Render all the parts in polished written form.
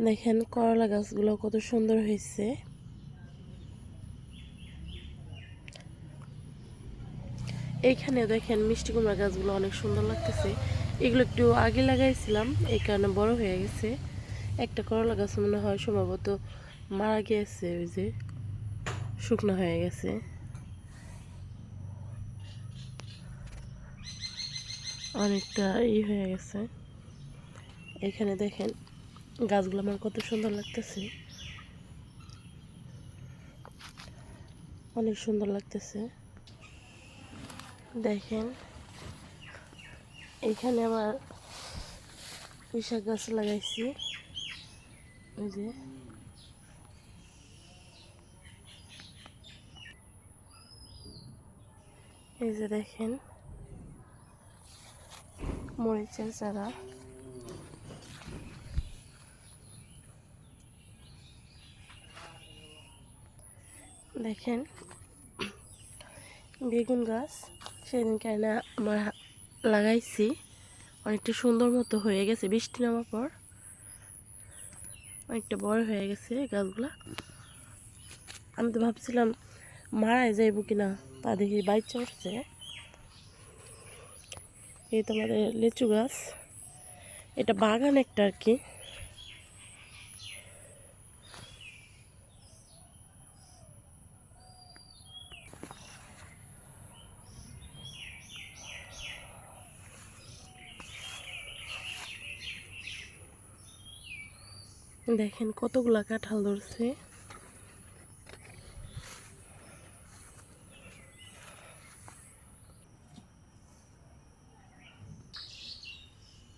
দেখেন করলা গাছগুলো কত সুন্দর হয়েছে। এইখানে দেখেন মিষ্টি কুমড়া গাছগুলো অনেক সুন্দর লাগতেছে। এগুলো একটু আগে লাগাইছিলাম, এই কারণে বড় হয়ে গেছে। একটা করলা গাছ মনে হয় সম্ভবত মারা গিয়েছে, ওই যে শুকনো হয়ে গেছে। অনেকটা হয়ে গেছে। এখানে দেখেন গাছগুলো আমার কত সুন্দর লাগতেছে, অনেক সুন্দর লাগতেছে। দেখেন এইখানে আমার পুঁইশাক গাছ লাগাইছি, ওই যে এই যে দেখেন মরিচের চারা। দেখেন বেগুন গাছ সেদিনকে না আমার লাগাইছি, অনেকটা সুন্দর মতো হয়ে গেছে। বৃষ্টি নামার পর অনেকটা বড় হয়ে গেছে গাছগুলা। আমি তো ভাবছিলাম মারাই যাইব কিনা, তা দেখি বাচ্চা উঠছে। এই তো আমাদের লিচু গাছ, এটা বাগান একটা আর কি। দেখেন কতগুলা কাঁঠাল ধরছে।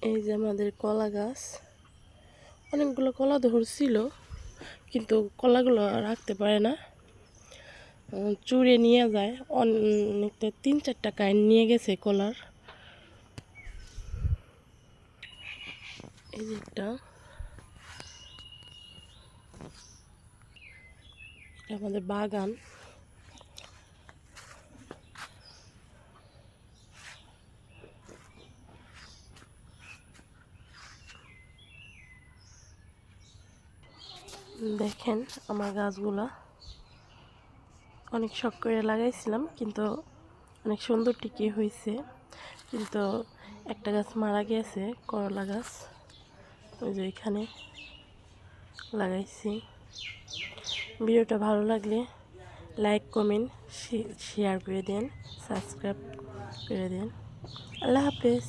এই যে আমাদের কলা গাছ, অনেকগুলো কলা ধরছিল, কিন্তু কলাগুলো রাখতে পারে না, চুড়ে নিয়ে যায়। অনেকটা 3-4টা কাইন নিয়ে গেছে কলার। এই যে একটা, এটা আমাদের বাগান। দেখেন আমার গাছগুলা অনেক শখ করে লাগাইছিলাম, কিন্তু অনেক সুন্দর টিকিয়ে হয়েছে। কিন্তু একটা গাছ মারা গিয়েছে, করলা গাছ, ওই যে এখানে লাগাইছি। ভিডিওটা ভালো লাগলে লাইক কমেন্ট শেয়ার করে দেন, সাবস্ক্রাইব করে দেন। আল্লাহ হাফেজ।